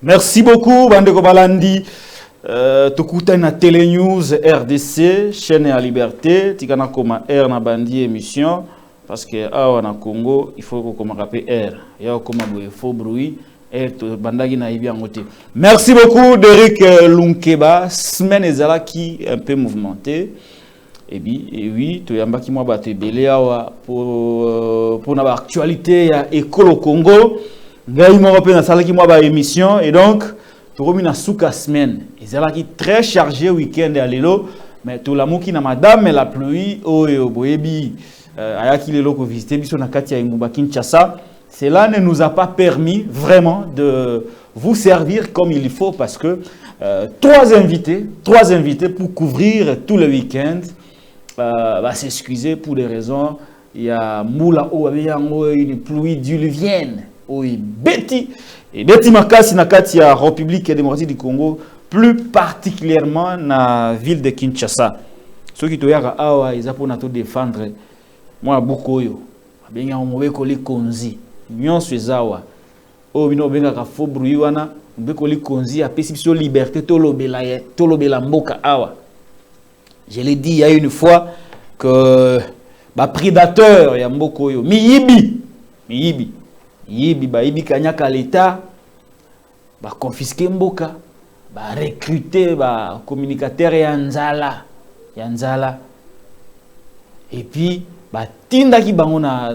Merci beaucoup, Bandeko Balandi. Tokuta na Télé News RDC, chaîne à liberté. Tikana koma R na bandi émission. Parce que awa na Congo, il faut qu'on rappelle R. Il y a comme un faux bruit. Bandagi na ibi angote. Merci beaucoup, Derek Lunkeba. Semaine ezala qui un peu mouvementée. Et oui, tu yamba ki moi batte belé awa pour na actualité ya école au Congo. Ngai mo rappelle na sala ki moi ba émission et donc tu remis na souka semaine. Ezala qui très chargé week-end à l'élo, mais tout l'amour qui na madame la pluie oyo boyebi ayaki lelo ko visiter biso na kati ya Ingumba Kinshasa. Cela ne nous a pas permis vraiment de vous servir comme il faut parce que trois invités pour couvrir tout le week-end va s'excuser pour des raisons. Il y a Moula une pluie diluvienne. Oui, Betty Makasi na kati ya République démocratique du Congo, plus particulièrement na ville de Kinshasa. Ceux qui toyaka awa ils apona to défendre moi bokoyo. Benga omobeko li konzi. Nyonso ezawa. O bino benga ka fo bruit wana, mbeko li konzi apesi biso liberté to lobela mboka awa. Je l'ai dit il y a une fois que ba prédateur ya mbokoyo miyibi Yibi kanyaka l'État, ba confisquer mboka, ba recruter ba communicateur yanzala. Et puis ba tinda ki bango na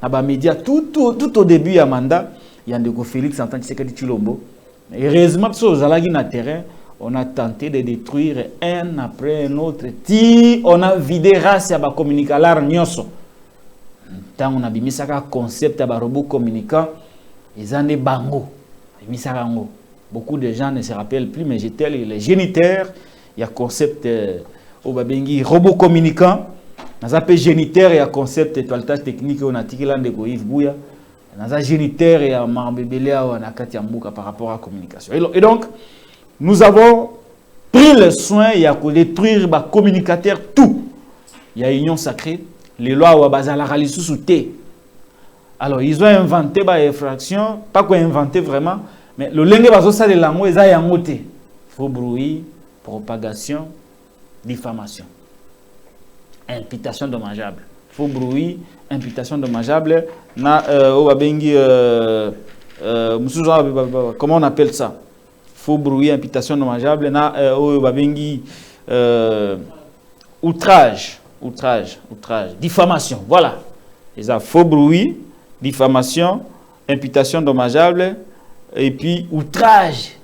ba média tout au début ya mandat, Yandeko Félix Antoine Tshisekedi Tshilombo. Heureusement parce que zalaki na terrain, on a tenté de détruire un après un autre. On a vidé race ya ba communicateur nyonso. Tant on a bimisaka concept à robot communicant, ils en est bango. Beaucoup de gens ne se rappellent plus, mais j'étais les géniteurs. Il y a concept au babengi robot communicant. Dans un peu géniteur, il y a concept étoiletage technique on a tikilan de Goïf Bouya. Dans un géniteur, il y a Marbébéléa ou Anakatiambouka par rapport à la communication. Et donc, nous avons pris le soin de détruire les communicateurs tout. Il y a union sacrée. Les lois ou bazala ralisu souté. Alors ils ont inventé des infractions, pas quoi inventer vraiment, mais le lingue bazo ça de langue ils a yangoté. Faux bruit, propagation, diffamation, imputation dommageable. Faux bruit, imputation dommageable. Na obabengi comment on appelle ça? Faux bruit, imputation dommageable. Na obabengi outrage, diffamation, voilà. Les faux bruit, diffamation, imputation dommageable, et puis outrage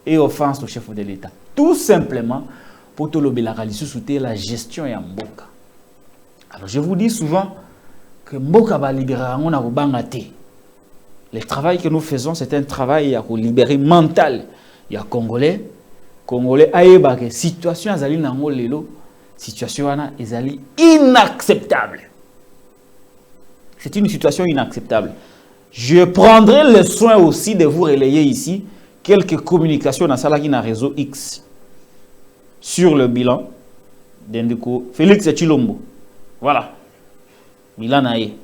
et offense au chef de l'État. Tout simplement pour te soutenir la gestion et mboka. Alors je vous dis souvent que mboka va libérer on a le travail que nous faisons, c'est un travail à libérer mental. Il y a Congolais aïeba que situation azali nango lelo. Situation est inacceptable. C'est une situation inacceptable. Je prendrai le soin aussi de vous relayer ici quelques communications dans le réseau X sur le bilan d'Indeko Félix Tshilombo. Voilà. Bilan naé.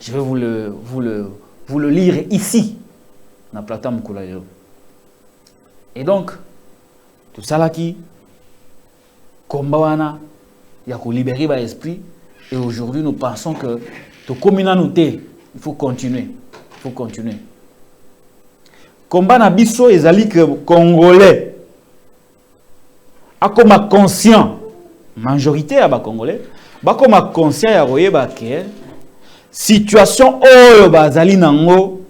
Je vais vous le lire ici dans la plateforme Koulayo. Et donc, tout ça là qui Kombawana, il y a libérer l'esprit. Et aujourd'hui, nous pensons que la communauté, il faut continuer. Combat na biso ezali que Congolais a comme conscient, majorité à Congolais, ba comme conscient ya royeba que situation oyo bazali nango,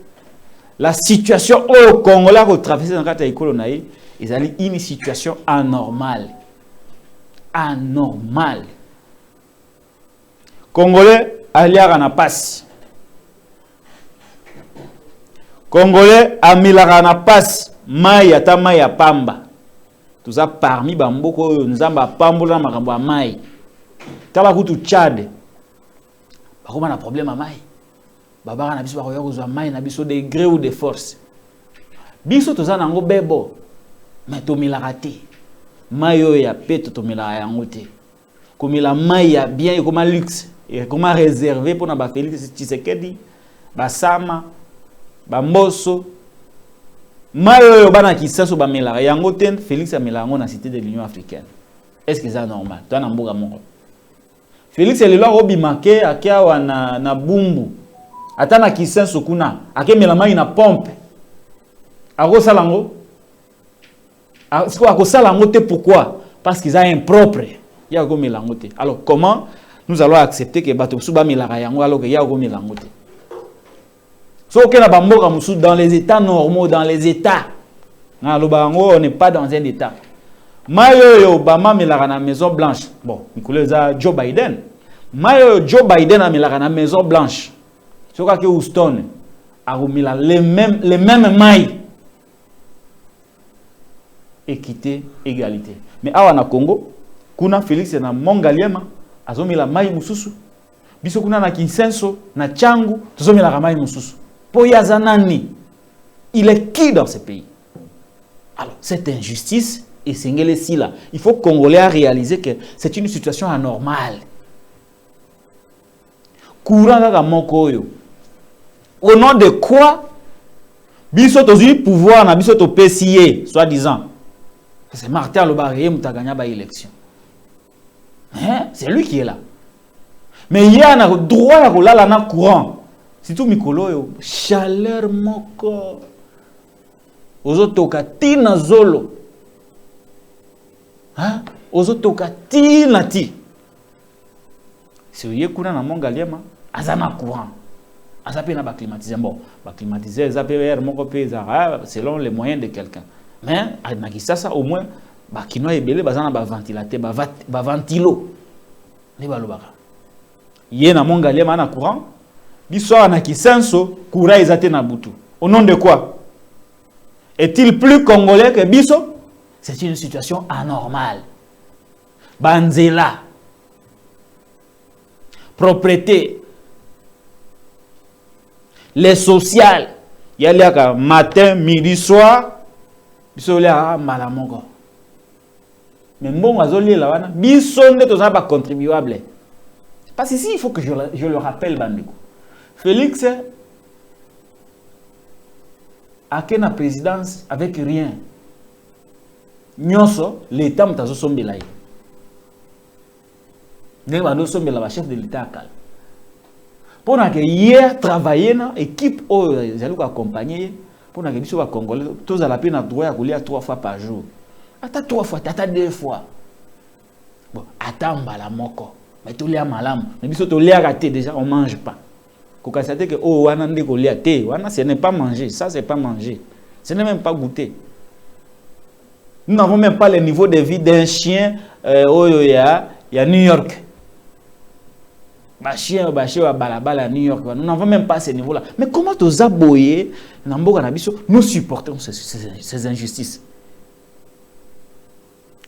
la situation au Congolais ko traverser dans kata ekolo na ye, ezali une situation anormale. Congolais aliara na passe. Congolais amilara na passe. Mai ata mai ya pamba. Tout ça parmi bamboko nzamba pambola makambo ya mai. Tala kutu Tchad. Bakoma na problème ya mai. Babara na biso bakoya kozwa mai na biso de gré ou de force. Biso toza nango bebo. Mais to milaka te. Mayo ya peto to mila yango te. Comme la maille bien et comme luxe et comme réservé pour na ba Félix Tshisekedi, ba Sama, ba Mbosso, Mayo bana kisaso ba mela yango ten Félix amelango na cité de l'Union africaine. Est-ce que c'est normal? Toi na mboka moko. Félix est le loi obimake akia wana na bumbu. Ata na kisaso kuna akemela mai na pompe. Ako salango. Ako salango te pourquoi? Parce qu'ils sont impropres. Il y a melango te. Alors comment nous allons accepter que bato suba melaka yango alors que il y a melango te? Sauf que dans les états normaux, dans les états, on n'est pas dans un état. Mayo Obama me la Maison Blanche. Bon, Joe Biden. Mayo Joe Biden a mis la Maison Blanche. C'est que Houston a mis les mêmes mailles. Équité, égalité. Mais à Congo, kuna Félix na Mongaliema, a mis la maille mususu. Biso kuna na Kinsenso, na Changu, tozo mis la maille mususu. Poyazanani, il est qui dans ce pays? Alors, cette injustice, et c'est là. Il faut que les Congolais réaliser que c'est une situation anormale. Courant au nom de quoi? Biso tozu pouvoir na biso to PCA, soi-disant. C'est Martin Lobaré qui a gagné l'élection. Hein? C'est lui qui est là. Mais il y a un droit à la courant. Si tout mikolo yo chaleur moko ozotoka tina zolo hein ozotoka tina ti si oye kuna na Mongaliema azana courant azape na ba climatiser bon ba climatiser zape air moko pe selon les moyens de quelqu'un mais na kisasa au moins ba kino ebele bazana ba ventilateur ba ventilo ne balobaka ye na Mongaliema na courant. L'histoire na kisenso, courant ezate na butu. Au nom de quoi? Est-il plus congolais que biso? C'est une situation anormale. Banzela. Propriété. Les sociales. Il y a matin, midi, soir. Biso le a malamongo. Mais bon, azoli la wana. Biso ne toza pas contribuable. Parce que ici, il faut que je le rappelle, Bandeko. Félix a la présidence avec rien. Nyonso, l'État mtazo sombela. Nous sommes la chef de l'État. Pour que hier travailler dans l'équipe où ils allaient accompagner, pour que les Congolais, tous à la peine à droit à couler 3 fois par jour. Attends 3 fois, attends 2 fois. Bon, attends la moko. Mais tout les malam. Mais biso to les raté déjà, on mange pas. Qu'on constate que oh wana ndeko lia te, wana ce n'est pas manger, ça c'est pas manger. Ce n'est même pas goûter. Nous n'avons même pas le niveau de vie d'un chien il y a New York. Ba chien wa balabala à New York. Nous n'avons même pas ce niveau-là. Mais comment tous aboyer na mboka na biso nous supportons ces injustices?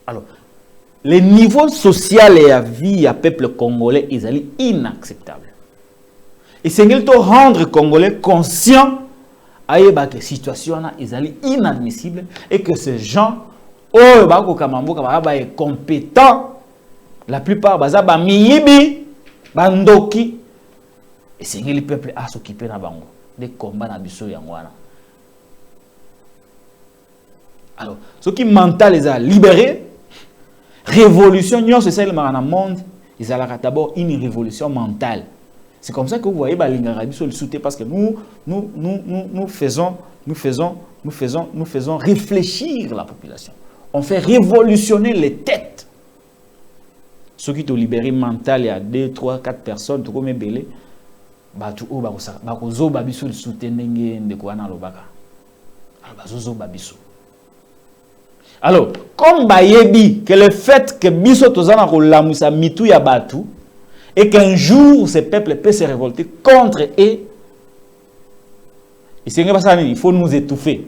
Alors, le niveau social et la vie à peuple congolais est inacceptable. Et c'est qu'il faut rendre les Congolais conscients que la situation est inadmissible et que ces gens sont compétents. La plupart sont miyibi, bandoki. Et c'est que le peuple a s'occupé des combats dans biso yangwana. Alors, ce qui mental les a libérés, révolution, c'est celle dans le monde, ils ont d'abord une révolution mentale. C'est comme ça que vous voyez l'Ingarabie sur le soutien parce que nous faisons réfléchir la population. On fait révolutionner les têtes. Ceux qui ont libéré mental, il y a 2, 3, 4 personnes, tout comme belé, alors, comme Bayebi, que le fait que Biso Tozana Rolamoussa mitou ya batu, et qu'un jour ce peuple peut se révolter contre eux, et c'est il faut nous étouffer. Il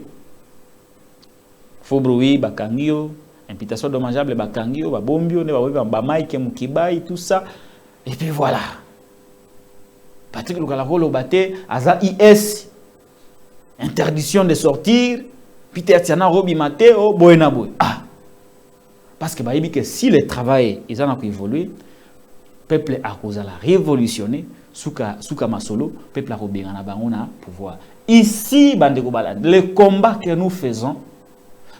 faut brouiller, bakangio, imputation dommageable, bakangio, babombio, bamaïke, mukibai, tout ça. Et puis voilà. Patrick Lukalako Lobate, Aza IS, interdiction de sortir. Peter Tiana Robi Mateo, Boenaboy. Ah! Parce que si le travail ils ont évolué, le peuple a révolutionné Souka Masolo, peuple a pouvoir. Ici, Bandeko Balandi, les combats que nous faisons,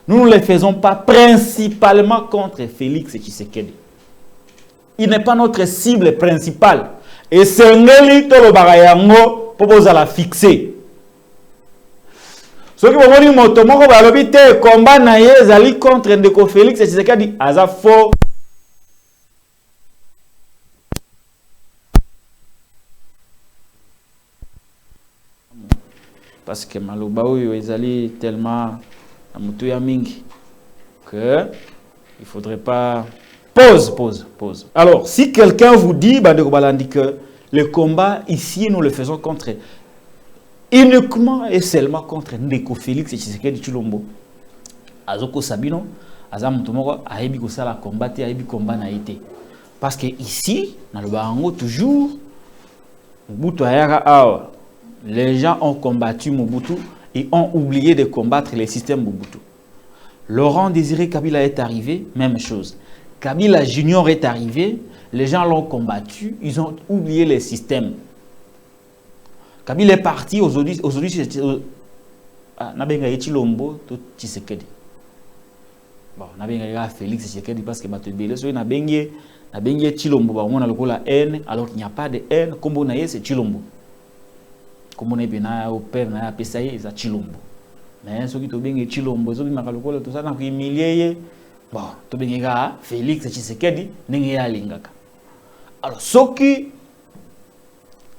nous ne les faisons pas principalement contre Félix Tshisekedi. Il n'est pas notre cible principale. Et c'est Ngeli Tolo Barayango pour la fixer. Ce qui va dire motomoko balobi te combat na ye zali contre Ndeko Félix Tshisekedi aza faux. Parce que maloba oyo ezali tellement amutuya mingi que il faudrait pas pause. Alors si quelqu'un vous dit Bandeko Balandi que le combat ici nous le faisons contre uniquement et seulement contre Ndeko Félix Tshisekedi Tshilombo. Azoko Sabino, Azam Tomoko, Aebi Kosala combattre, Aebi combat na été. Parce que ici, dans le Barango, toujours, Mobutu Ayara Awa, les gens ont combattu Mobutu et ont oublié de combattre les systèmes Mobutu. Laurent Désiré Kabila est arrivé, même chose. Kabila Junior est arrivé, les gens l'ont combattu, ils ont oublié les systèmes. Kabila est parti aujourd'hui c'est Nabenga Tshilombo to Tshisekedi. Bon, Nabenga Félix Tshisekedi parce que Batebele so Nabenga Tshilombo ba on a lokola haine alors qu'il n'y a pas de haine comme on a c'est Tshilombo. Comme on est bena au père na pesaye za Tshilombo. Mais ceux qui to benga Tshilombo so bima lokola to ça na humilier bon to benga Félix Tshisekedi ndenge ya lingaka. Alors ceux qui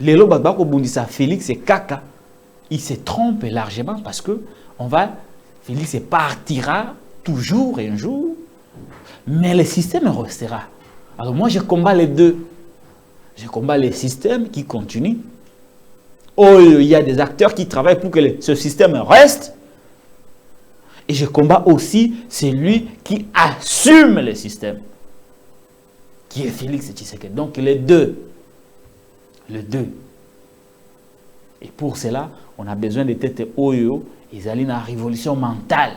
les lobes bundisa Félix et Kaka, il se trompe largement parce que Félix partira toujours un jour, mais le système restera. Alors moi je combats les deux. Je combats les systèmes qui continuent. Oh, il y a des acteurs qui travaillent pour que ce système reste. Et je combats aussi celui qui assume le système, qui est Félix Tshisekedi. Donc les deux. Les deux. Et pour cela, on a besoin de têtes oyo, ils allaient dans la révolution mentale.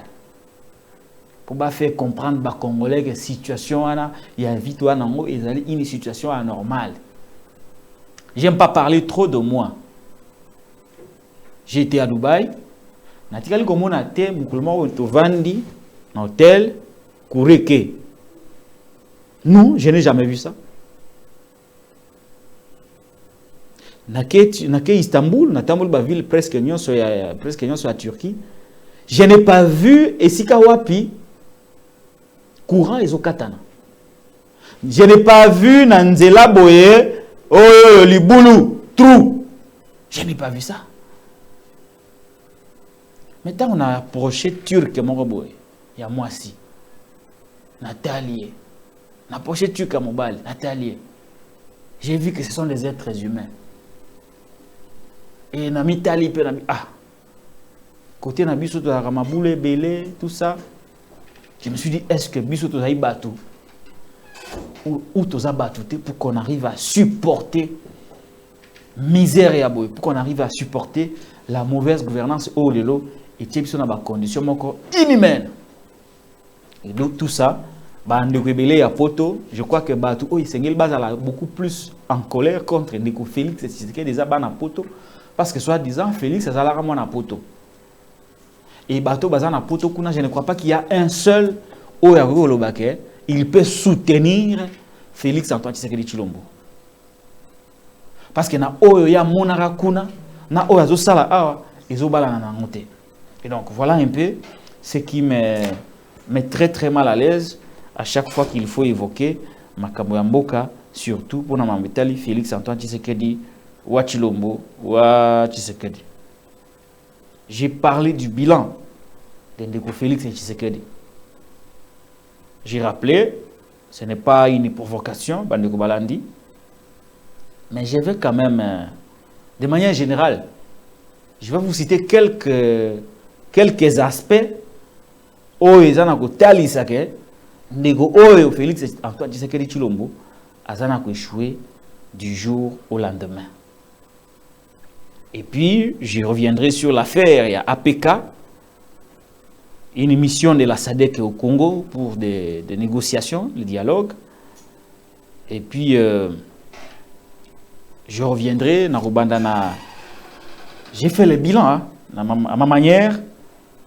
Pour pas faire comprendre aux Congolais que la situation, il y a vite une situation anormale. J'aime pas parler trop de moi. J'ai été à Dubaï. Natikali comme on a été, mukulma to vandi, dans hôtel, Koureke. Non, je n'ai jamais vu ça. Nake Istanbul, Natamboul ba ville presque nion sur la Turquie. Je n'ai pas vu Esika Wapi courant et Zokatana. Je n'ai pas vu Nanzela Boye Liboulou Trou. Je n'ai pas vu ça. Maintenant on a approché Turc Moroboy. Il y a moi aussi. Nathalie. On a approché Turc à Mobile. Nathalie. J'ai vu que ce sont des êtres humains. Et na mitali pe na côté na biso to la ramaboule belé tout ça, je me suis dit est-ce que biso to zaï batou ou to za batouté pour qu'on arrive à supporter misère et aboy, pour qu'on arrive à supporter la mauvaise gouvernance au lelo et biso na ba condition encore inhumaine. Et donc tout ça bande rebelle à poto, je crois que batou oh Sengel bazala beaucoup plus en colère contre Ndeko Félix Tshisekedi déjà bana poto. Parce que soi-disant, Félix est à la poto. Et bateau bazana poto, je ne crois pas qu'il y a un seul Oyagolobake. Il peut soutenir Félix Antoine Tshisekedi Tshilombo. Parce que na Oya Monara Kuna, na Oyazo Sala Awa, ils ont balanana monté. Et donc voilà un peu ce qui me met très mal à l'aise à chaque fois qu'il faut évoquer Makambo Mboka, surtout pour Namambetali Félix Antoine Tshisekedi. Wa Tshilombo, wa Tshisekedi. J'ai parlé du bilan de Ndeko Félix et Tshisekedi. J'ai rappelé, ce n'est pas une provocation, Bandeko Balandi, mais je vais quand même, de manière générale, je vais vous citer quelques aspects où ils ont talisake, Ndeko Oyo Félix Antoine Tshisekedi Tshilombo, a échoué du jour au lendemain. Et puis, je reviendrai sur l'affaire. Il y a APK, une mission de la SADC au Congo pour des des négociations, le dialogue. Et puis, Je reviendrai dans Rubandana. J'ai fait le bilan hein, à ma manière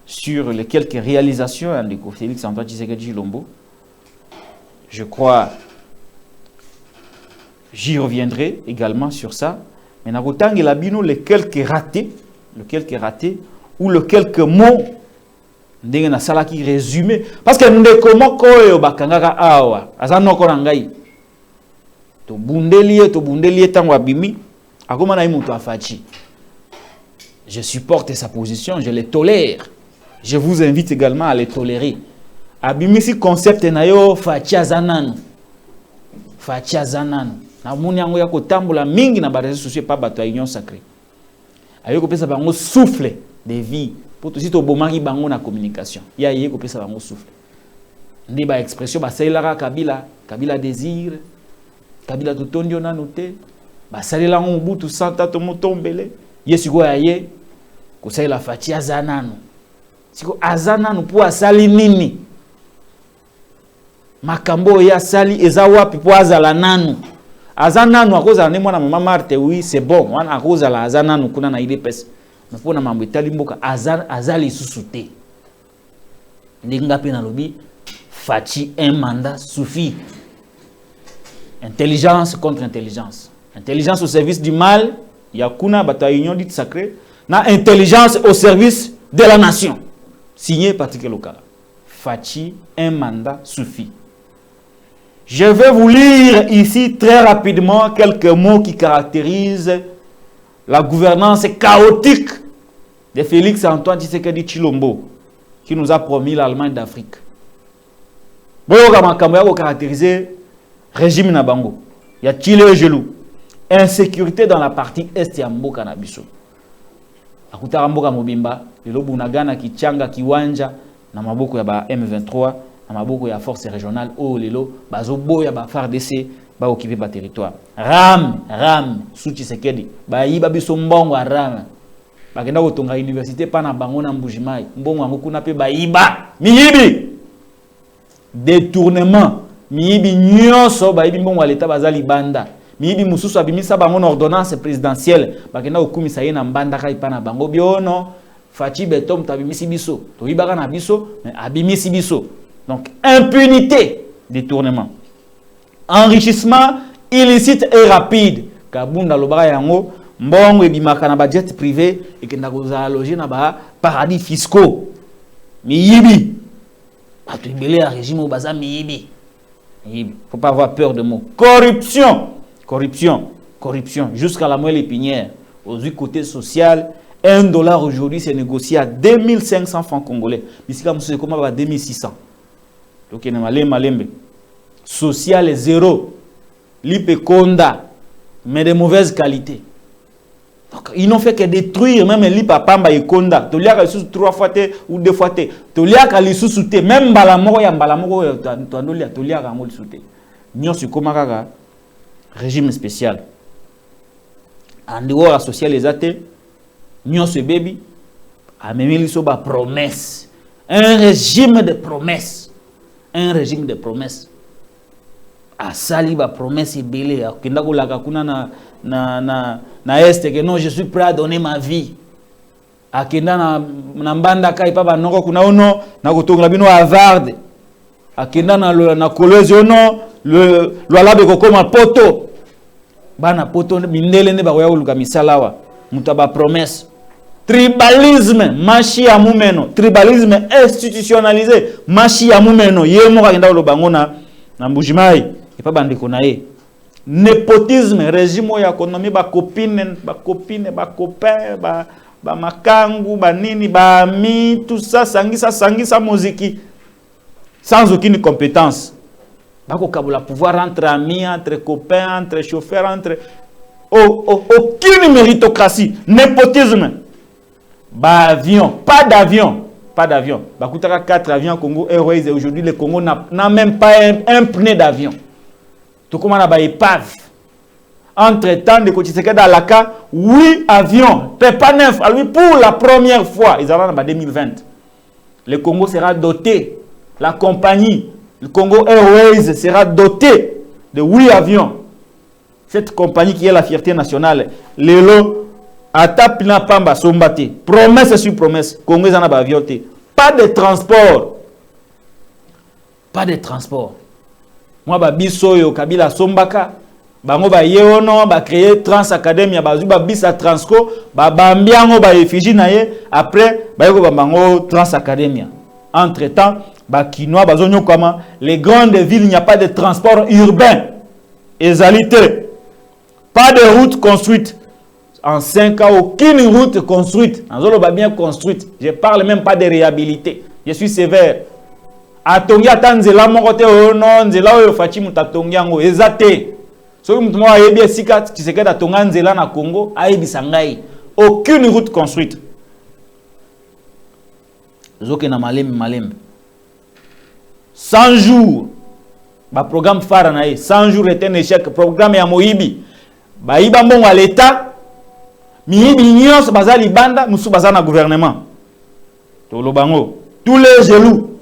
sur les quelques réalisations de Félix Antoine Tshisekedi Tshilombo. Je crois, j'y reviendrai également sur ça. Mais dans le bino les quelques ratés, ou les quelques mots ndenge sala qui résumé parce que ndeko moko oyo bakangaka awa azanoko na ngai to bundeli tango abimi akoma na mutu afachi. Je supporte sa position, je le tolère. Je vous invite également à le tolérer. Abimi si concept na yo fachi azananu. Fachi azananu. Na muni yango ya kotambola mingi na ba réseaux sociaux pas bato ya union sacrée. Ayo ko pesa bango souffle de vie. Pour tout sito bomaki bango na communication. Ya yé ko pesa bango souffle. Ndi ba expression ba salela Kabila désir. Kabila totondio na noté. Ba salela ngo butu santa to motombele. Yesiko ya ye ko salela fachi azananu. Siko azananu po asali nini? Makambo ya sali eza wapi po azala nanu? Azananu akoza ne mwana mama Marte oui c'est bon. Wana akoza la azananu kuna na ile pesa. Mpona mambo etali mboka azali susute. Ndinga pe na lobi fachi un mandat suffit. Intelligence contre intelligence. Intelligence au service du mal, yakuna bata union dite sacrée, na intelligence au service de la nation. Signé Patrick Lokala. Fachi un mandat suffit. Je vais vous lire ici très rapidement quelques mots qui caractérisent la gouvernance chaotique de Félix Antoine Tshisekedi Tshilombo, qui nous a promis l'Allemagne d'Afrique. Bon, on caractériser régime Nabango. Il y a Tchile gelou. Insécurité dans la partie est ya Mboka na biso. Akutara Mboka Mobimba, lelo bunagana kichanga kiwanja na maboko ya ba M23, na maboko ya force régionale o lelo bazo boya ba FARDC ba occuper ba territoire. Ram sous Tshisekedi ba yiba biso mbongo ram. Bakenda kotonga université pa na bango na Mbujimai. Mbongo yango kuna pe ba yiba. Miyibi. Détournement. Miyibi nyonso ba yibi mbongo l'état bazali banda. Miyibi mususu abimisa bango na ordonnance présidentielle. Bakenda okumisa ye na mbanda ka ipa na bango biono. Fachi betom tabimisi biso. To yibaka na biso mais abimisi biso. Donc impunité, détournement. Enrichissement illicite et rapide. Kabunda lobara yango mbongo ebimaka na budget privé et que ndakoza loger na ba paradis fiscaux. Miyibi. Atubele à régime au baza miyibi. Faut pas avoir peur de mots. Corruption jusqu'à la moelle épinière. Aux côté social, $1 aujourd'hui c'est négocié à 2500 francs congolais. Bisika monsieur comment va 2600. Donc il y a malembe. Social zéro. Lipe konda. Mais de mauvaise qualité. Donc, ils n'ont fait que détruire même lipe pamba et konda. Toliaka sous 3 fois ou 2 fois. Toliaka li sous souté. Même balamoro ya balamoro tandolia toliaka ngol souté. Nyon su komakaka régime spécial. En dehors la social les athées. Nyon su baby. Amemili so ba promesse. Un régime de promesses. Un régime de promesses. A sali ba promesse belé akenda ko laka kuna na est que non je suis prêt à donner ma vie. Akenda na mbanda kai pa ba noko kuna ono na kotonga bino Harvard. Akenda na collège ono le alabe ko koma poto. Bana poto mindele ne ba ya luka misalawa. Mutaba promesse. Tribalisme, machi ya mumeno. Tribalisme institutionnalisé, machi ya mumeno. Yemo kakenda lo bango na Mbujimai et pas bandeko na ye. Népotisme, régime ya économie ba copine, ba copain, ba makangu, ba nini, ba ami, tout ça sangisa muziki sans aucune compétence. Ba ko kabula pouvoir entre amis, entre copains, entre chauffeurs, entre aucune méritocratie, népotisme. Bah avion, pas d'avion. Bah coûtera 4 avions Congo Airways et aujourd'hui le Congo n'a même pas un pneu d'avion. Tout comme on a épave. Entre-temps, de Tshisekedi à Laka, 8 avions, pas 9. Alors pour la première fois, ils allaient en 2020. Le Congo sera doté, la compagnie, le Congo Airways sera doté de 8 avions. cette compagnie qui est la fierté nationale, Lelo, Atap na Pamba Sombate, promesse sur promesse, Congo en a pas vioté. Pas de transport. Pas de transport. Moi, biso yo Kabila Sombaka, bango ba yeono, ba créer Trans Academia, ba zuba bisa Transco, ba bambiango ba effigie na ye, après ba yoko ba bango Trans Academia. Entre-temps, ba kinoa bazonyo comment les grandes villes, il n'y a pas de transport urbain. Égalité. Pas de route construite. En 5 ans, aucune route construite. En zolo ba bien construite. Je parle même pas de réhabilité. Je suis sévère. Atongi atanzela mokote ono nzela oyo fachi mutatongi yango ezate. Soki mutu mo ayebi esika Tshisekedi atonga nzela na Congo ayebisa ngai. Aucune route construite. Zoke na malembe. 100 jours. Ba programme phare na ye 100 jours est un échec. Programme ya Moibi. Ba iba mbongo à l'état. Miyibi nyonso baza libanda musu baza na gouvernement. Tolo bango. Tous les jaloux.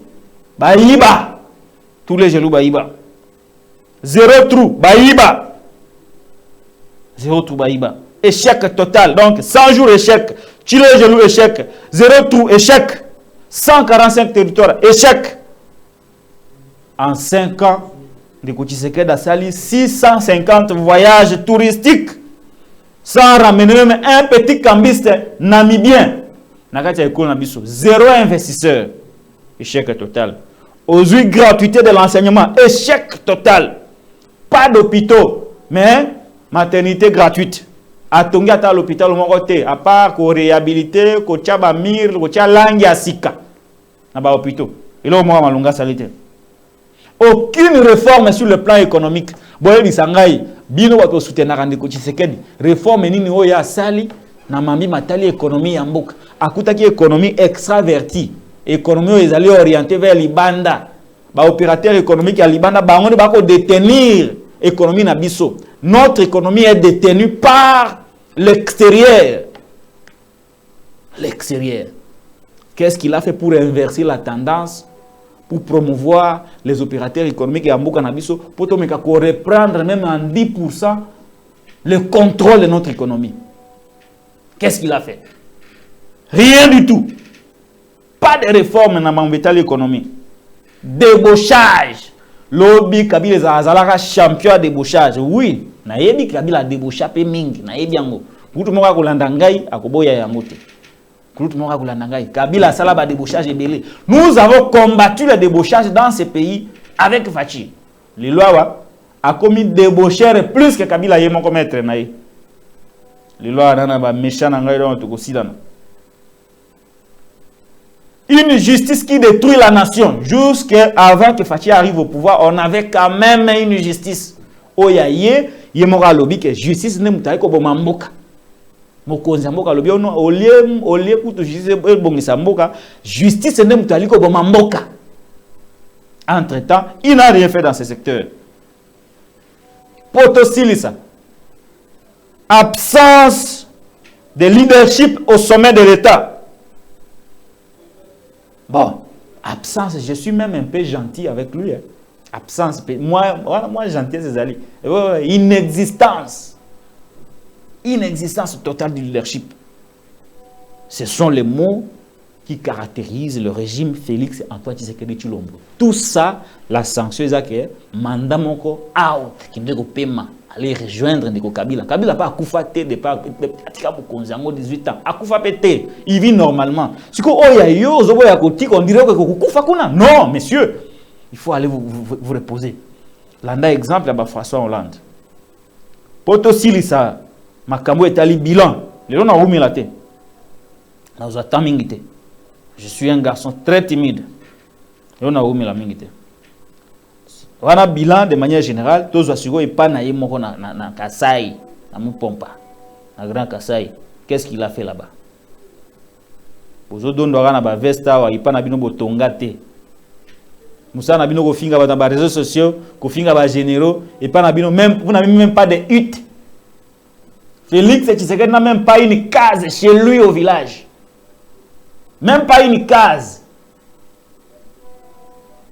Baïba. Tous les jaloux baïba. Zéro trou baïba. Zéro trou baïba. Échec total. Donc 100 jours échec. Tu les jaloux échec. Zéro trou échec. 145 territoires échec. En 5 ans, de Tshisekedi a sali 650 voyages touristiques sans ramener même un petit cambiste namibien. Zéro investisseur. Échec total. Aux gratuité de l'enseignement. Échec total. Pas d'hôpitaux, mais maternité gratuite. À Tongata l'hôpital au Moroté, à part qu'on réhabilité, qu'on tient Bamir, qu'on tient Langi à Sika. Dans les hôpitaux. Et là, au moins, Malunga Salité. Aucune réforme sur le plan économique. Boye bisangai, bino wato soutenir Ndeko Tshisekedi. Réforme nini oya sali na mambi matali économie ya mboka. Akutaki économie extravertie. Économie ezali orientée vers Libanda. Ba opérateur économique ya Libanda bango bako détenir économie na biso. Notre économie est détenue par l'extérieur. L'extérieur. Qu'est-ce qu'il a fait pour inverser la tendance? Pour promouvoir les opérateurs économiques et Amboka Nabiso, pour reprendre même en 10% le contrôle de notre économie. Qu'est-ce qu'il a fait? Rien du tout. Pas de réforme dans l'économie. Débauchage. Lobby Kabila Azalaka champion de débauchage. Oui, nayebi Kabila a débauché pe mingi, nayebi yango. Kutu moka kolanda ngai akoboya yango te. Kabila Salaba débauchage et belé. Nous avons combattu le débauchage dans ce pays avec Fachi. Les lois a commis débaucheur plus que Kabila Yemon commettre naï. Les lois nana méchant ngai dans tout Occident. Une justice qui détruit la nation. Jusqu'avant que Fachi arrive au pouvoir, on avait quand même une justice. Oyaye Yemora lobby que justice ne mutaye ko bomamboka. Mokonzi mboka lobi ono olie kutu justice bongisa mboka justice ne mutaliko boma mboka. Entre-temps, il n'a rien fait dans ce secteur. Potosilisa. Absence de leadership au sommet de l'État. Bon, absence, je suis même un peu gentil avec lui. Hein. Absence, moi gentil c'est Zali. Inexistence. Inexistence totale du leadership. Ce sont les mots qui caractérisent le régime Félix Antoine Tshisekedi Tshilombo. Tout ça, la sanction est que mandat moko out, qui ne peut pas aller rejoindre Ndeko Kabila. Kabila pas akufa te de pas atika bokonzango 18 ans. Akufa pété, il vit normalement. Si ko oya yo zobo ya koti on dirait que kufa kuna. Non, messieurs, il faut aller vous reposer. Landa exemple à François Hollande. Poto silisa Makambo etali bilan. Le na rumi la te. Na uzata mingite. Je suis un garçon très timide. Le na rumi la mingite. Wana bilan de manière générale, tous assugo et pas na yemoko na Kasai, na Mupompa, na Grand Kasai. Qu'est-ce qu'il a fait là-bas? Bozo dondo na ba vesta wa ipa na bino botonga te. Musa na bino ko finga ba dans les réseaux sociaux, ko finga ba généraux et pas na bino même vous n'avez même pas de hutte. Félix Tshisekedi n'a même pas une case chez lui au village. Même pas une case.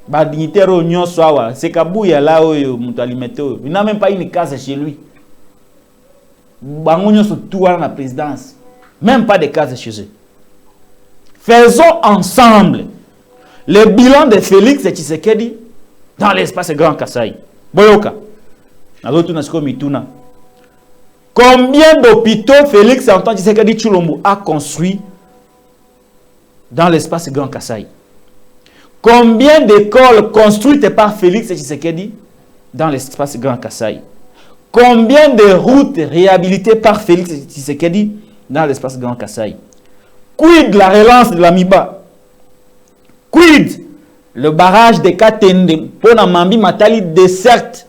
Ba dignitaire oignon soa, c'est Kabouya là où il n'a même pas une case chez lui. Bangonyo se tout à la présidence. Même pas de cases chez eux. Faisons ensemble le bilan de Félix Tshisekedi dans l'espace Grand Kasaï. Boyoka. Combien d'hôpitaux Félix Antoine Tshisekedi Tshilombo a construit dans l'espace Grand Kasaï? Combien d'écoles construites par Félix Tshisekedi dans l'espace Grand Kasaï? Combien de routes réhabilitées par Félix Tshisekedi dans l'espace Grand Kasaï? Quid de la relance de l'Amiba? Quid le barrage de Katende pour la Mambi Matali desserte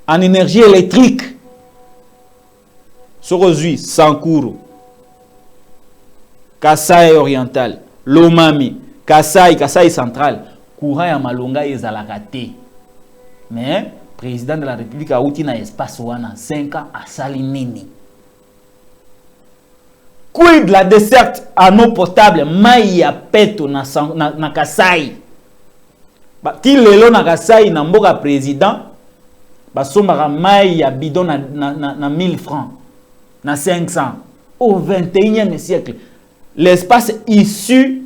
en énergie électrique? Sorozui, Sankuru, Kasaï oriental, Lomami, Kasaï central, courant à Malonga et Zalakate. Mais président de la République a outi na espace wana 5 ans à Salinini. Quid de la desserte à eau potable Maïa Peto na Kasaï? Ti lelo na Kasaï na mboka président ba sombara Maïa bidon na 1000 francs na 500 au 21e siècle. L'espace issu,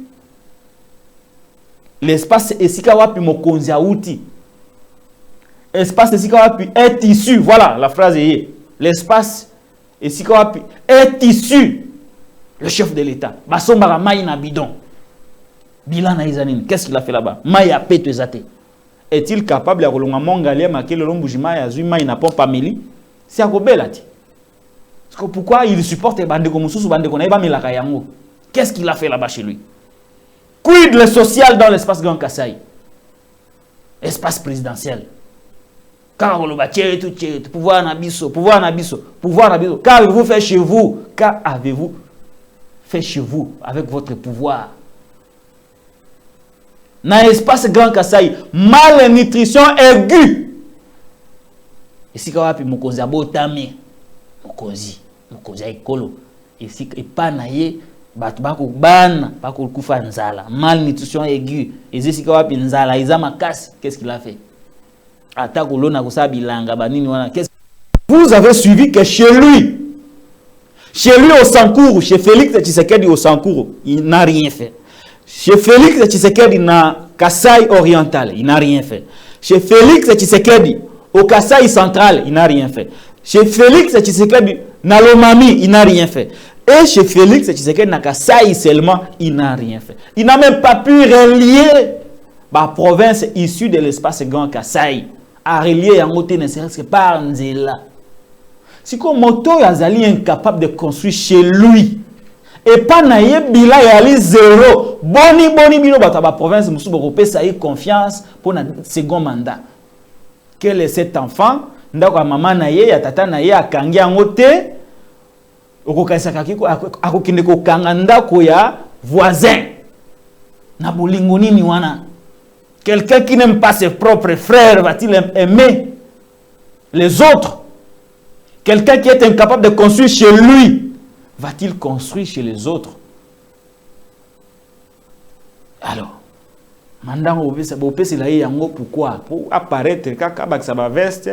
l'espace esika wapi mokonzi outi. Espace esika wapi est issu, voilà la phrase est. L'espace esika wapi est issu. Le chef de l'État, Basombara Maï na bidon. Bilan na Izanine, qu'est-ce qu'il a fait là-bas? Maï a pété zate. Est-il capable de relonga mongalia maké le lombujima ya zui Maï na pompe Amélie? C'est à Gobelati. Pourquoi il supporte Bandeko Moussous Bandeko na Iba Milaka yango? Qu'est-ce qu'il a fait là-bas chez lui? Quid le social dans l'espace Grand Kasaï? Espace présidentiel. Pouvoir nabiso, pouvoir nabiso, pouvoir nabiso. Qu'avez-vous fait chez vous? Qu'avez-vous fait chez vous avec votre pouvoir? Dans l'espace Grand Kasaï, malnutrition aiguë. Ici, quand on a mokozi abotami, mokozi ekolo. Ici, pas naie, batubako ban, bako kufa nzala. Malnutrition aiguë. Ici, quand on a nzala, izama kasi. Qu'est-ce qu'il a fait? Atako lona kusa bilanga banini wana. Vous avez suivi que chez lui au Sankuru, chez Félix Tshisekedi au Sankuru, il n'a rien fait. Chez Félix Tshisekedi na Kasaï oriental, il n'a rien fait. Chez Félix Tshisekedi au Kasaï central, il n'a rien fait. Chez Félix Tshisekedi na Lomami, il n'a rien fait. Et chez Félix Tshisekedi na Kasaï seulement, il n'a rien fait. Il n'a même pas pu relier la province issue de l'espace Grand Kasaï à relier en côté ne serait-ce que par Nzela. Si comme moto yazali incapable de construire chez lui et pas naie bila yali zéro boni bino bataba province musu bokopé ça y confiance pour un second mandat. Quel est cet enfant? Ndako maman naie ya tata naie akangi angote okokasa kakiko akokinde ko kanga ndako ya voisin na bolingo nini wana? Quelqu'un qui n'aime pas ses propres frères va-t-il aimer les autres? Quelqu'un qui est incapable de construire chez lui, va-t-il construire chez les autres? Alors, pourquoi? Pour apparaître, quand ça va veste,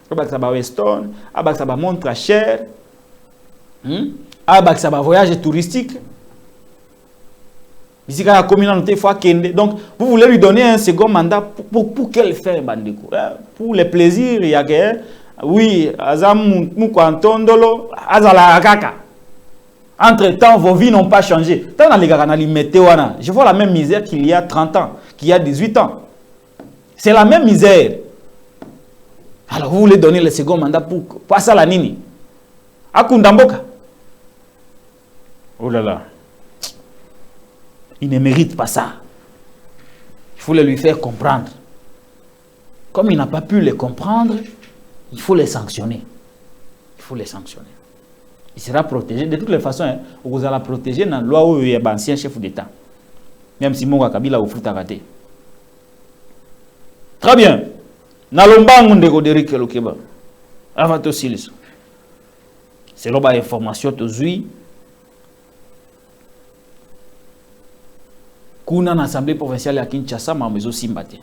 quand ça va weston, quand ça va montre cher, quand ça va voyage touristique. Ici, quand la communauté fois kende, donc vous voulez lui donner un second mandat pour quel fin, Bandeko? Pour les plaisirs, il y a que oui, Azam Moukwantondolo, Azala Kaka. Entre-temps, vos vies n'ont pas changé. Je vois la même misère qu'il y a 30 ans, qu'il y a 18 ans. C'est la même misère. Alors vous voulez donner le second mandat pour passer à la nini? Akundamboka. Oh là là. Il ne mérite pas ça. Il faut le lui faire comprendre. Comme il n'a pas pu le comprendre, il faut les sanctionner. Il faut les sanctionner. Il sera protégé. De toutes les façons, hein, vous allez protéger dans la loi où il y a un ancien chef d'État. Même si Monga Kabila ou Foutarate. Très bien. Nalombangu ndeko Derek Lokeba. Avato Silis. C'est là information tozui. Kuna na assemblée provinciale à Kinshasa mamezo simbate.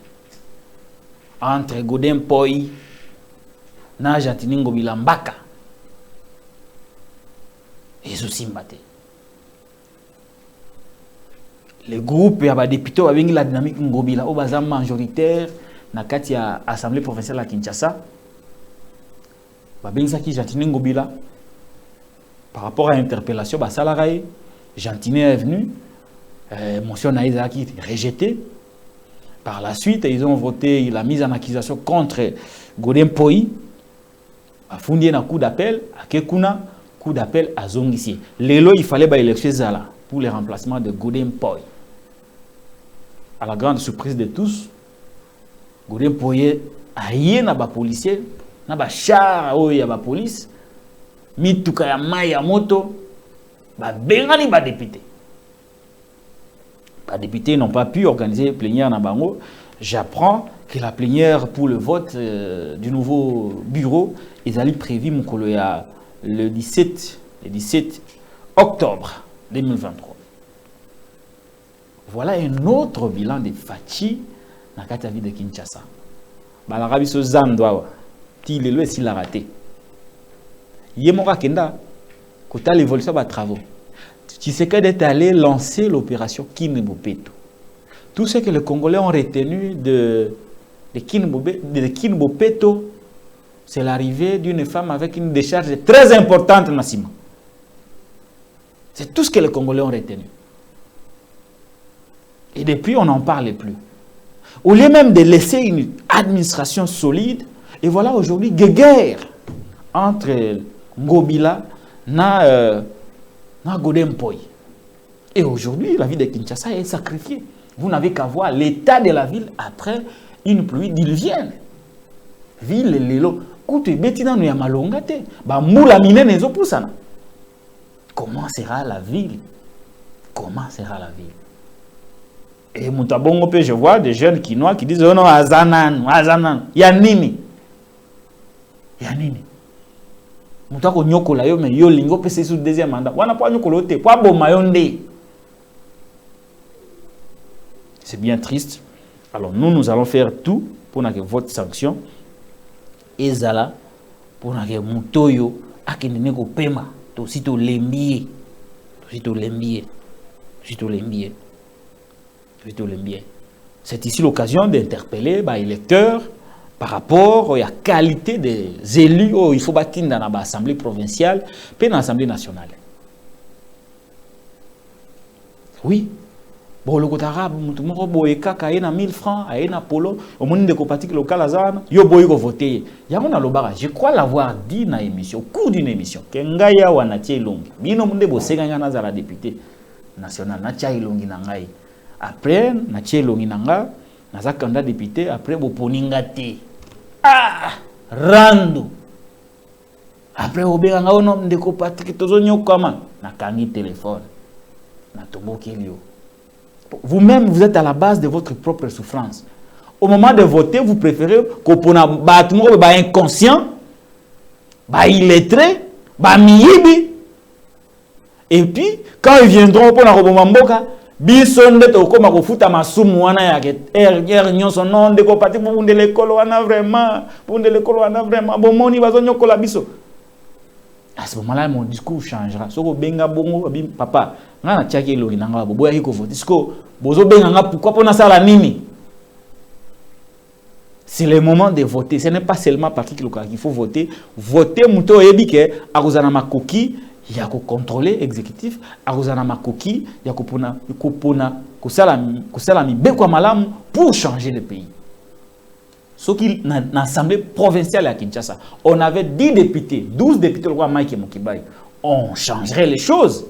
Entre Godin Poi na Jatiningo Bilambaka. Et aussi mbaté. Les groupes et les députés ont la dynamique ngobila au bazar majoritaire na kati ya assemblée provinciale à Kinshasa. Babengisa ki Jantine ngobila par rapport à l'interpellation ba salaraï Jantine est venu motion naïza qui rejetée. Par la suite, ils ont voté la mise en accusation contre Godem Poi. A fondé un coup d'appel à Kekuna, coup d'appel à Zongisi. Lelo, il fallait ba élection Zala pour le remplacement de Godem Poi. À la grande surprise de tous, Godem Poi a rien na ba policier, na ba char o ya ba police, mituka ya mai ya moto, ba bengani ba député. Les députés n'ont pas pu organiser plénière na bango. J'apprends que la plénière pour le vote du nouveau bureau est allée prévue le 17 octobre 2023. Voilà un autre bilan de Fachi dans la ville de Kinshasa. L'Arabie saoudite il est s'il a raté. Yemora Kenda, quand l'évolution va travaux. Tshisekedi est allé lancer l'opération Kinbopeto. Tout ce que les Congolais ont retenu de Kinbopeto, c'est l'arrivée d'une femme avec une décharge très importante, Massima. C'est tout ce que les Congolais ont retenu. Et depuis, on n'en parle plus. Au lieu même de laisser une administration solide, et voilà aujourd'hui, guerre entre Ngobila et Godem Poi. Et aujourd'hui, la ville de Kinshasa est sacrifiée. Vous n'avez qu'à voir l'état de la ville après une pluie diluvienne. Ville lelo, kutu betina no ya malonga te, ba mula minene zo pusana. Comment sera la ville? Comment sera la ville? Et mutabongo pe je vois des jeunes Kinois qui disent oh non azanan, azanan, ya nini? Ya nini? Mutako nyokola yo me yo lingo pe c'est sous deuxième mandat. Wana pa nyokolo te, pa boma yo nde. C'est bien triste. Alors nous allons faire tout pour que votre sanction ezala pour que mutoyo akendene ko pema to sito lembier. C'est ici l'occasion d'interpeller les électeurs par rapport à la qualité des élus. Il faut bâtir dans l'Assemblée provinciale et dans l'Assemblée nationale. Oui. Bon, le Kotara, tout le monde boye kaka, il y a 1000 francs, il y a polo, au monde de copatique local azan, yo boye ko voter. Yamona lobara, je crois l'avoir dit dans l'émission, au cours d'une émission, que ngaya wana tie longi. Bino monde bo seganga na za député national na tie longi na ngai. Après na tie longi na nga, na za candidat député après bo poninga te. Ah, rando. Après obega nga ono de copatique tozo nyokama na kangi téléphone. Na toboki lio. Vous-même, vous êtes à la base de votre propre souffrance. Au moment de voter, vous préférez qu'on ait un inconscient, illettré, miyibi. Et puis, quand ils viendront pour la Robomamboka, bisonde to koma ko futa masumu wana yake nyonso non de ko pati pour de l'école wana vraiment bomoni bazo nyokola biso. À ce moment-là, mon discours changera. Soko benga bongo papa, ngana tiaki lo inanga boya hiko vote. Disco bozo benga nga pourquoi pona sala nini? C'est le moment de voter. Ce n'est pas seulement parti qu'il faut voter. Voter muto yebike akuzana makoki ya ko contrôler exécutif, akuzana makoki ya ko pona kusala mi bekwa malamu pour changer le pays. Ce qui dans l'Assemblée provinciale à Kinshasa, on avait 10 députés, 12 députés, le roi Mike Mukibai. On changerait les choses.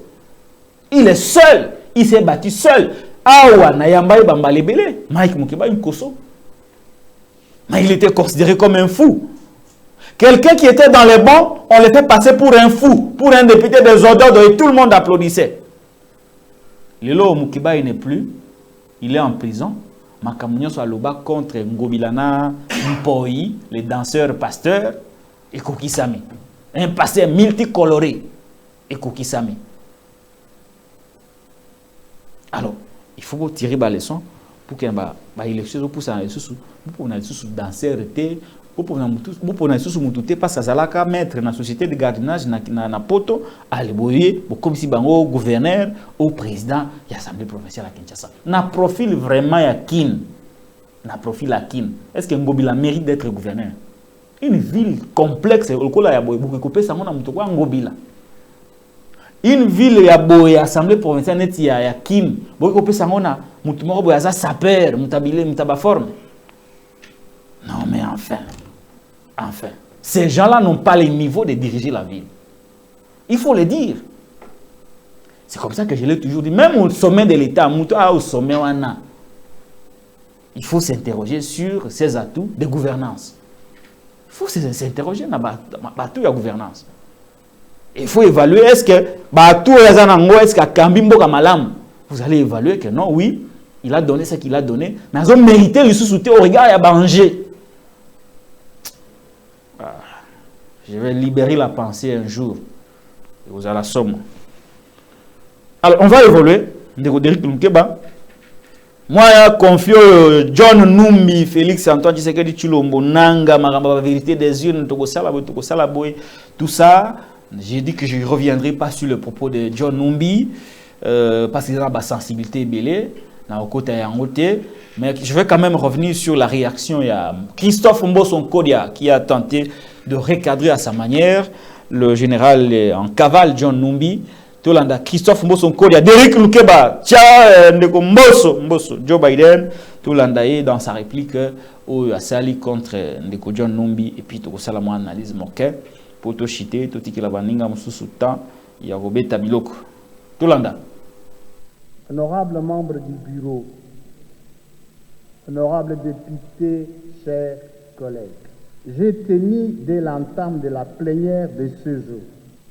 Il est seul, il s'est battu seul. Awa Nayambaye Bambalebele, Mike Mukibai Nkoso. Mais il était considéré comme un fou. Quelqu'un qui était dans les bancs, on le fait passer pour un fou, pour un député des ordres et tout le monde applaudissait. Lelo Mukibai n'est plus, il est en prison. Makamunyo soit loba contre Ngobilana, Mpoi, les danseurs pasteurs et Kokisami. Un pasteur multicoloré et Kokisami. Alors, il faut tirer la leçon pour qu'il y ait une élection pour ça, pour danseurs vous prenez sous mon touté parce que ça là mettre dans la société de gardiennage na poto aller boyer comme si bango gouverneur ou président de l'Assemblée provinciale à Kinshasa. Na profil vraiment ya kin. Na profil à kin. Est-ce que Ngobila mérite d'être gouverneur? Une ville complexe au kola ya boye beaucoup coupé ça mon amuto kwa Ngobila. Une ville ya boye Assemblée provinciale net ya kin. Beaucoup coupé ça mona mutu moko boye za sapeur mutabile mutaba forme. Non mais enfin, ces gens-là n'ont pas le niveau de diriger la ville. Il faut le dire. C'est comme ça que je l'ai toujours dit. Même au sommet de l'État, au sommet, il faut s'interroger sur ses atouts de gouvernance. Il faut s'interroger sur l'atouts de gouvernance. Il faut évaluer, est-ce que est-ce que vous allez évaluer que non, oui, il a donné ce qu'il a donné, mais ils ont mérité le sous-soutien au regard de Banger. Je vais libérer la pensée un jour. Et vous allez la somme. Alors, on va évoluer. Moi, je confie John Numbi, Félix Antoine Tshisekedi Tshilombo, Nanga, Maramba, vérité des yeux, tout ça. J'ai dit que je ne reviendrai pas sur le propos de John Numbi, parce qu'il y a une sensibilité belée. Mais je vais quand même revenir sur la réaction. Il y a Christophe Mbosso Kodia qui a tenté de recadrer à sa manière le général en cavale John Numbi. Tolanda Christophe Mbosso Kodia, Derek Lukeba, Mbosso, Joe Biden. Tolanda est dans sa réplique où a sali contre Ndeko John Numbi et puis tout ça la analyse moquée pour tout chiter tout qui la baninga mususu temps il y a Robert Biloko. Tolanda. Honorables membres du bureau, honorables députés, chers collègues, j'ai tenu dès l'entame de la plénière de ce jour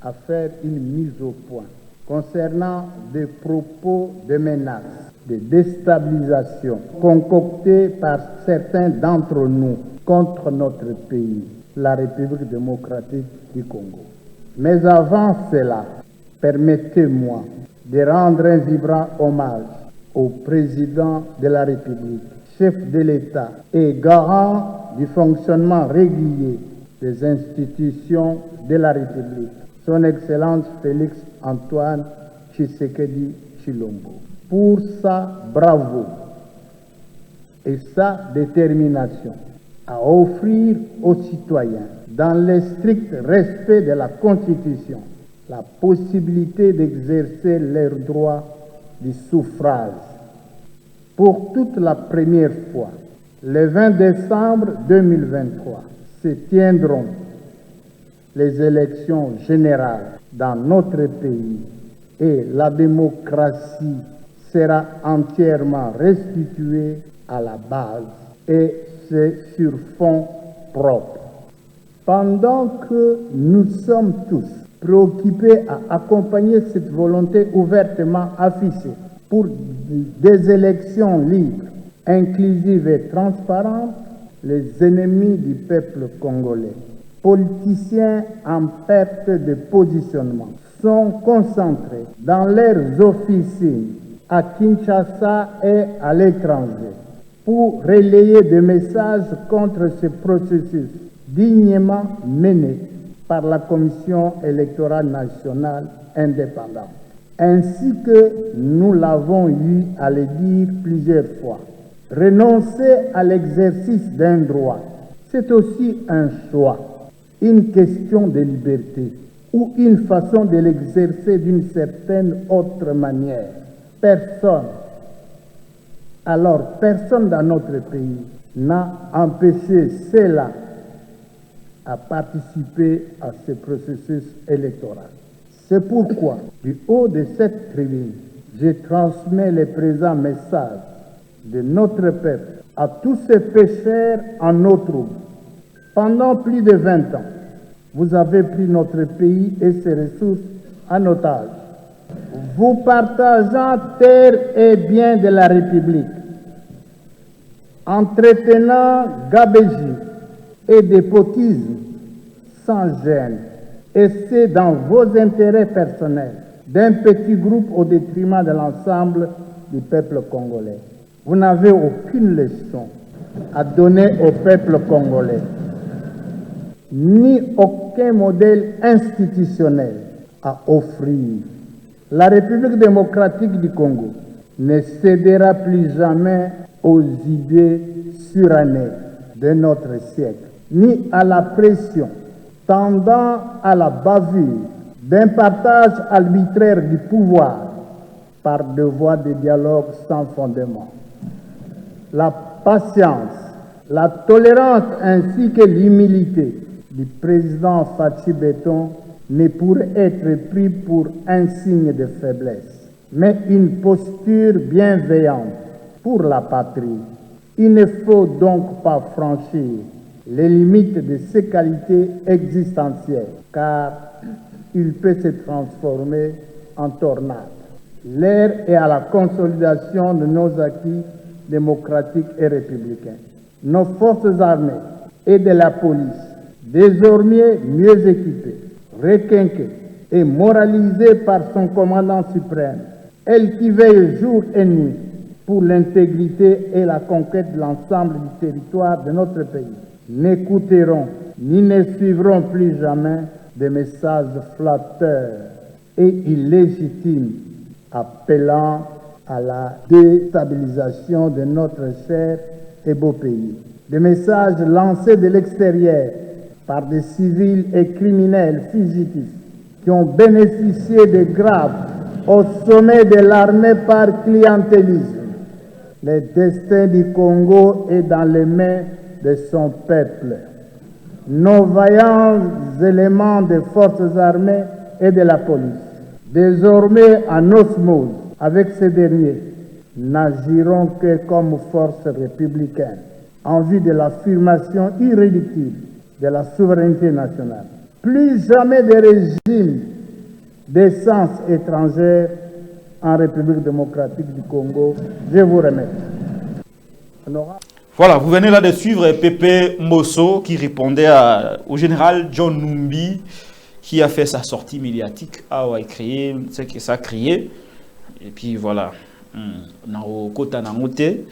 à faire une mise au point concernant des propos de menaces, de déstabilisation concoctés par certains d'entre nous contre notre pays, la République démocratique du Congo. Mais avant cela, permettez-moi de rendre un vibrant hommage au président de la République, chef de l'État et garant du fonctionnement régulier des institutions de la République, son Excellence Félix Antoine Tshisekedi Tshilombo, pour sa bravoure et sa détermination à offrir aux citoyens, dans le strict respect de la Constitution, la possibilité d'exercer leur droit du suffrage. Pour toute la première fois, le 20 décembre 2023, se tiendront les élections générales dans notre pays et la démocratie sera entièrement restituée à la base et c'est sur fond propre. Pendant que nous sommes tous préoccupés à accompagner cette volonté ouvertement affichée pour des élections libres, inclusives et transparentes, les ennemis du peuple congolais, politiciens en perte de positionnement, sont concentrés dans leurs officines à Kinshasa et à l'étranger pour relayer des messages contre ce processus dignement mené par la Commission électorale nationale indépendante. Ainsi que nous l'avons eu à le dire plusieurs fois, renoncer à l'exercice d'un droit, c'est aussi un choix, une question de liberté ou une façon de l'exercer d'une certaine autre manière. Personne dans notre pays n'a empêché cela à participer à ce processus électoral. C'est pourquoi, du haut de cette tribune, je transmets le présent message de notre peuple à tous ces pécheurs en eau trouble. Pendant plus de 20 ans, vous avez pris notre pays et ses ressources en otage, vous partageant terre et biens de la République, entretenant gabegie et despotisme sans gêne, et c'est dans vos intérêts personnels d'un petit groupe au détriment de l'ensemble du peuple congolais. Vous n'avez aucune leçon à donner au peuple congolais. ni aucun modèle institutionnel à offrir. La République démocratique du Congo ne cédera plus jamais aux idées surannées de notre siècle, ni à la pression tendant à la bavure d'un partage arbitraire du pouvoir par deux voies de dialogue sans fondement. La patience, la tolérance ainsi que l'humilité du président Fachi Beton ne pourrait être pris pour un signe de faiblesse, mais une posture bienveillante pour la patrie. Il ne faut donc pas franchir les limites de ses qualités existentielles, car il peut se transformer en tornade. L'heure est à la consolidation de nos acquis démocratiques et républicains. Nos forces armées et de la police, désormais mieux équipées, requinquées et moralisées par son commandant suprême, elle qui veille jour et nuit pour l'intégrité et la conquête de l'ensemble du territoire de notre pays, n'écouteront ni ne suivront plus jamais des messages flatteurs et illégitimes appelant à la déstabilisation de notre cher et beau pays. Des messages lancés de l'extérieur par des civils et criminels fugitifs qui ont bénéficié de graves au sommet de l'armée par clientélisme. Le destin du Congo est dans les mains de son peuple. Nos vaillants éléments des forces armées et de la police, désormais en osmose avec ces derniers, n'agiront que comme force républicaine en vue de l'affirmation irréductible de la souveraineté nationale. Plus jamais de régime d'essence étrangère en République démocratique du Congo. Je vous remercie. Voilà, vous venez là de suivre Pépé Mosso qui répondait au général John Numbi qui a fait sa sortie médiatique, a créé ce que ça a créé. Et puis voilà, au côté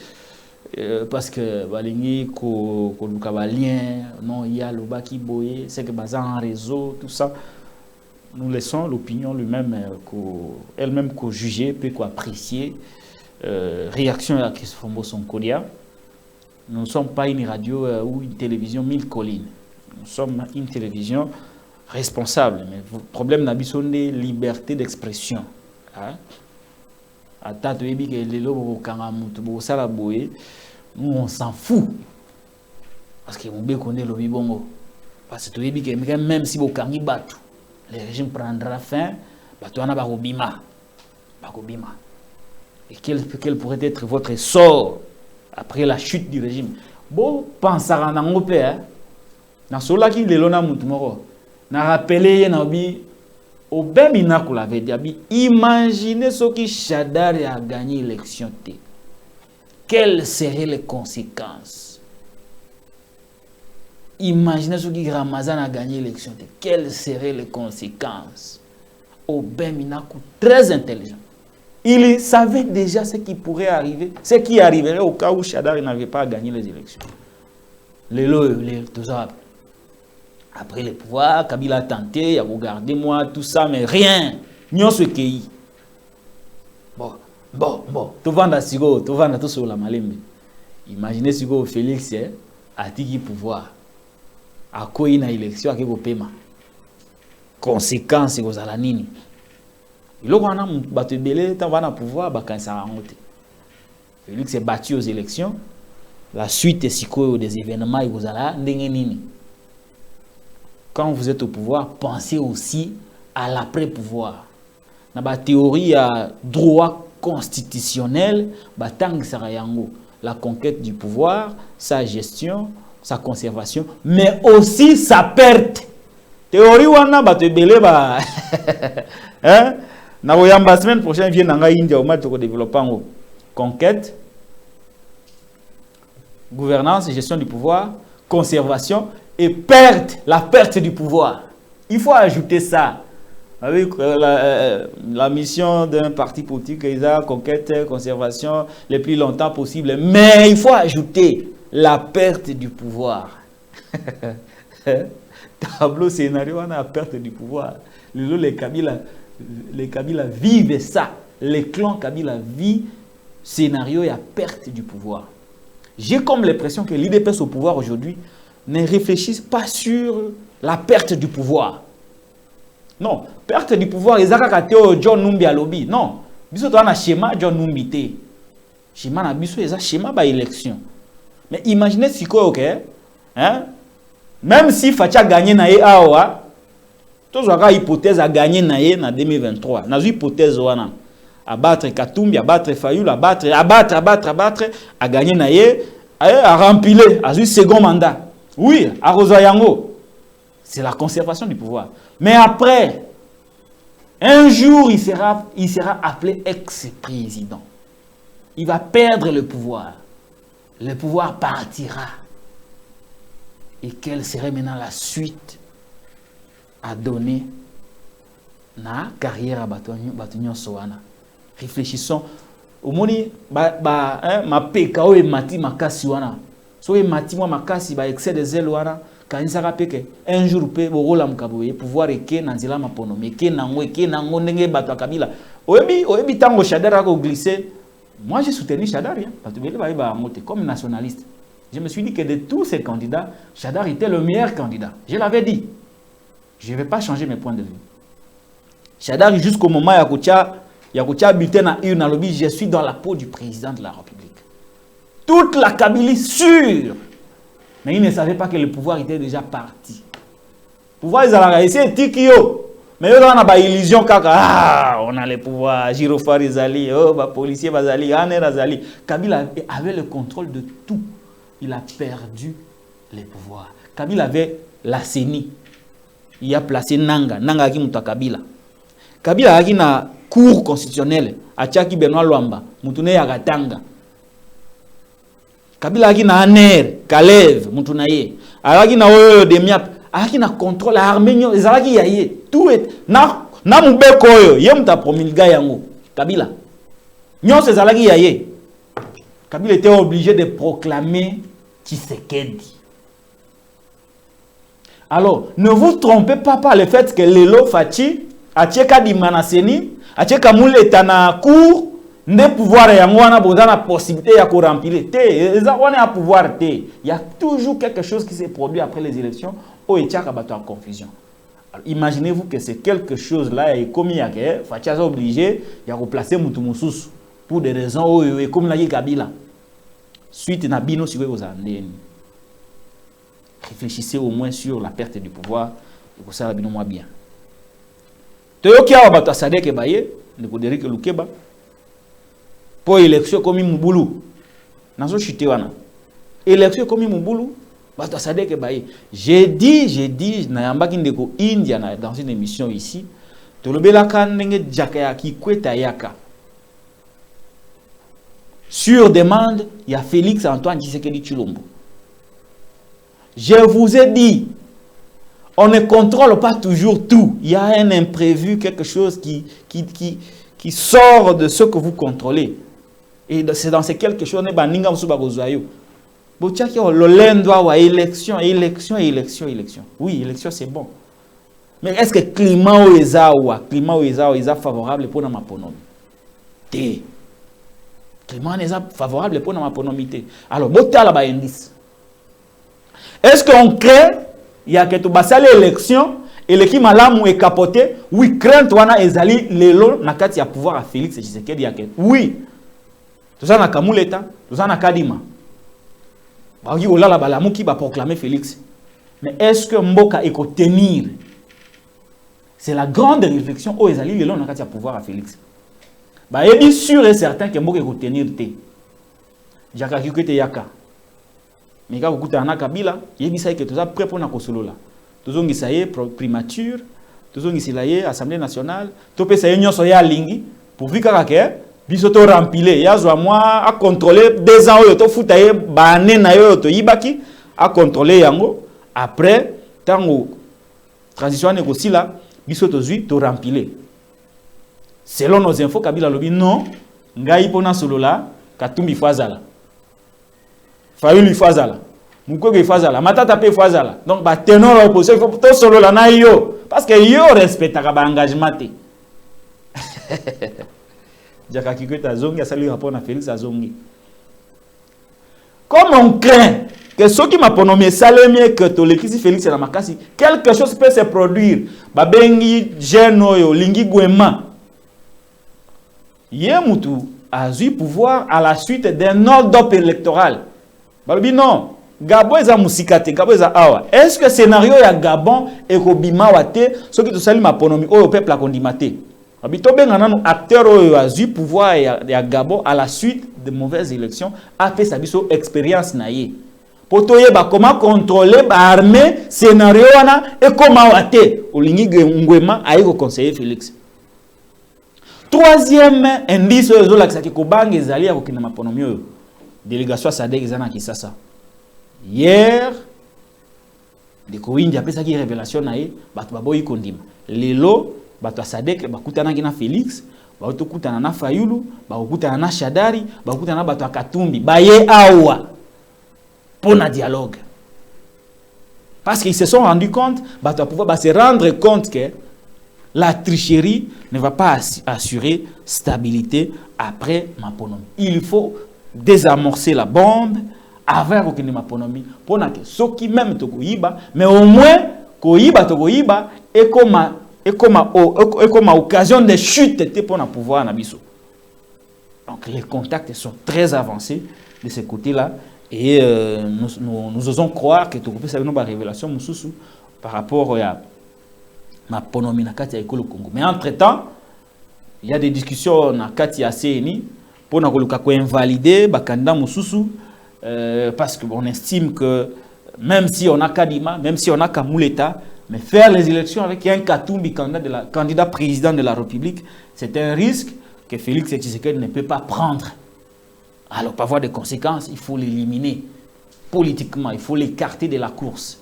parce que balingi ko lien non il y a le bas qui boye c'est que bazar en réseau tout ça nous laissons l'opinion lui-même elle-même qu'on juger puis qu'on apprécier réaction à qui se font son colia. Nous ne sommes pas une radio ou une télévision mille collines, nous sommes une télévision responsable, mais le problème n'a pas de liberté d'expression. Nous on s'en fout parce que on connaît le bibongo parce que même si le régime prendra fin et quel pourrait être votre sort après la chute du régime. Bon, pensez à un européen na sola qui le lona mutumoro na rappelé nabi au bemina ko l'avait dit imaginez ce qui Chadar a gagné l'élection. Quelles seraient les conséquences? Imaginez ce qui Ramazan a gagné l'élection. Quelles seraient les conséquences? Aubin Minakou, très intelligent. Il savait déjà ce qui pourrait arriver, ce qui arriverait au cas où Chadar n'avait pas gagné les élections. Tout ça. Après le pouvoir, Kabila a tenté, il a regardé moi, tout ça, mais rien. N'y a ce qui. Bon, tout va tout sur la malembe. Imaginez si vous Félix a dit pouvoir. À quoi il y a une élection avec vos paiements. Conséquences aux alanini. Il y a un battu belé, tu vas pouvoir, quand ça va monter. Félix s'est battu aux élections. La suite est des événements et vous allez quand vous êtes au pouvoir, pensez aussi à l'après-pouvoir. Dans la théorie à droit constitutionnel, la conquête du pouvoir, sa gestion, sa conservation, mais aussi sa perte. Théorie wana bato belé ba hein na la semaine prochaine vient nanga India au match de développement conquête, gouvernance et gestion du pouvoir, conservation et perte, la perte du pouvoir. Il faut ajouter ça. Avec la mission d'un parti politique, conquête, conservation, le plus longtemps possible. Mais il faut ajouter la perte du pouvoir. tableau scénario, on a la perte du pouvoir. Les Kabila vivent ça. Les clans Kabila vivent scénario et la perte du pouvoir. J'ai comme l'impression que l'IDPS au pouvoir aujourd'hui ne réfléchissent pas sur la perte du pouvoir. Non, perte du pouvoir, ils ont John Numbi à lobby. Non, ils ont un schéma John Numbi. Schéma na biso, ils ont schéma ba élection. Mais imaginez si quoi, ok? Hein? Même si Facha a gagné na awa, tous aura hypothèse à gagner na 2023. Na hypothèse wana. Abattre Katumbi, abattre Fayoul, abattre, à gagner na à remplir, à un second mandat. Oui, à Rosayango. C'est la conservation du pouvoir. Mais après, un jour, il sera appelé ex-président. Il va perdre le pouvoir. Le pouvoir partira. Et quelle serait maintenant la suite à donner na carrière à Batunyon Soana? Réfléchissons. Au moni ma PKO et mati makasi wana. So e mati moi makasi ba excès de zèle wana. Kanisaka peke un jour pe bokola mukaboye pouvoir eke nanzila mapono meke nango ndenge bato akabila. Oyebi tango Shadari a glissé. Moi j'ai soutenu Shadari comme nationaliste. Je me suis dit que de tous ces candidats, Shadari était le meilleur candidat. Je l'avais dit. Je ne vais pas changer mes points de vue. Shadari jusqu'au moment Yakutia bulletin à une lobby, je suis dans la peau du président de la République. Toute la Kabylie sûre. Mais ils ne savaient pas que le pouvoir était déjà parti. Le pouvoir, ils allaient essayer de Tikio. Mais eux, on a une illusion car on a le pouvoir. Girofar Izali, policier Bazali, Aner Azali. Kabila avait le contrôle de tout. Il a perdu le pouvoir. Kabila avait la CENI. Il a placé Nanga. Nanga qui mouta Kabila. Kabila a na cour constitutionnelle. Achaki Benoît Luamba. Moutune Yagatanga. Kabila a na Aner. Kalev. Moutunaye. Alaki na Oyo Demiap. Alaki na contrôle arménien. Ezalaki yaye. Tout est. Na mubeko oyo. Ye mouta promulga yango. Kabila. Nyon se zalaki yaye. Kabila était obligé de proclamer Tshisekedi. Alors, ne vous trompez pas par le fait que Lelo Fachi, Atieka di Manaseni, Atieka Moule etana cour, ne pouvoir yangwana boza na possibilité ya ko remplir. On a pouvoir te. Il y a toujours quelque chose qui s'est produit après les élections au Etiaka bato en confusion. Imaginez-vous que c'est quelque chose là et comme il y a que Fachi a obligé ya replacer Mutumoussous pour des raisons et comme l'a dit Kabila. Suite na bino si vous andeni. Réfléchissez au moins sur la perte du pouvoir et que ça va bien bien. Toyoki awa bato Sadek Baye, ne Koderick Lukeba, pour élection comme Mouboulou. Nazo chité wana. Élection comme Mouboulou, bato Sadek Baye. J'ai dit, na yambaki ndeko India dans une émission ici, tolobela kanenge jakaya ki kweta yaka. Sur demande, il y a Félix Antoine Tshisekedi Tshilombo. Je vous ai dit, on ne contrôle pas toujours tout. Il y a un imprévu, quelque chose qui sort de ce que vous contrôlez. Et c'est dans ces quelque chose, élection. Oui, élection c'est bon. Mais est-ce que le climat est favorable pour ma ponomie? Le climat est favorable pour ma ponomie. Alors, indice. Est-ce qu'on crée, il y a que tu basses l'élection, et l'équipe malamu est capoté, oui, crainte wana ezali lelo nakati ya pouvoir à Félix Tshisekedi yake. Oui. Tout ça na Kamuleta, tout ça na Kadima. Ba yi olala balamu qui va proclamer Félix. Mais est-ce que Mboka eko tenir? C'est la grande réflexion au ezali lelo nakati ya pouvoir à Félix. Ba yebi sûr et certain que Mboka eko tenir te. Jaka kikete yaka. Mais quand vous avez Kabila, il y a que tout ça prêt pour nous solo là. Tout ont essayé primature, tout ont essayé Assemblée nationale, tout peut essayer nyoso ya lingi pour vu que bisoto remplir. Ya zo moi à contrôler 2 ans yo to futaye bané na yo to yibaki à contrôler yango. Après tango transition négocier là, bisoto zui to remplir. Selon nos infos Kabila lobi non, ngai pona solo là, Katumbi fazala. Fayoul Fazala. Mukwege fazala, matata pe fazala. Donc ba tenor opposition, il faut tout solo la na yo parce que yo respecte ka engagement té. Jaka Kikwete zongi asali rapport na Félix Azongi. Comme on craint que ceux qui m'appellent salé que to l'équipe Félix na makasi, quelque chose peut se produire. Ba bengi jeune yo lingi gwema. Yemutu a eu pouvoir à la suite d'un ordre électoral. Balobi non. Gabon est à Moussikate, Gabon est à Awa. Est-ce que le scénario ya Gabon est Kobima Wate, ce qui te salue ma ponomi, au peuple a condimate? Habito ben un acteur a eu pouvoir ya Gabon à la suite de mauvaises élections, a fait sa expérience naïe. Pour toi, comment contrôler l'armée, scénario et comment Wate, au lingi Ngwema a eu conseiller Félix. Troisième indice, c'est que Kobang est allé à Okina Maponomi, délégation Sadek Zana Kisasa. Hier, les Kouindi après ça qui révélation naïe, batu baboyi kondima. Lelo, batu Sadek, bakutana na Félix, batu kutana na Fayulu, bakutana na Shadari, bakutana batu Katumbi, baye awa pour na dialogue. Parce qu'ils se sont rendus compte, batu pouvoir se rendre compte que la tricherie ne va pas assurer stabilité après Maponomi. Il faut désamorcer la bombe. Avec aucune maponomi pour que ceux qui même te goïba mais au moins goïba te goïba et comme occasion de chute pour pouvoir nabiso. Donc les contacts sont très avancés de ce côté-là et nous osons croire que tu peux savoir nos révélations par rapport à maponomi na kati ya ekolo Congo. Mais entre-temps, il y a des discussions na kati ya CNI pour na koluka ko invalider ba candidat mususu. Parce qu'on estime que même si on a Kadima, même si on a Kamouleta, mais faire les élections avec un Katumbi candidat président de la République, c'est un risque que Félix Tshisekedi ne peut pas prendre. Alors, pas avoir de conséquences, il faut l'éliminer politiquement, il faut l'écarter de la course.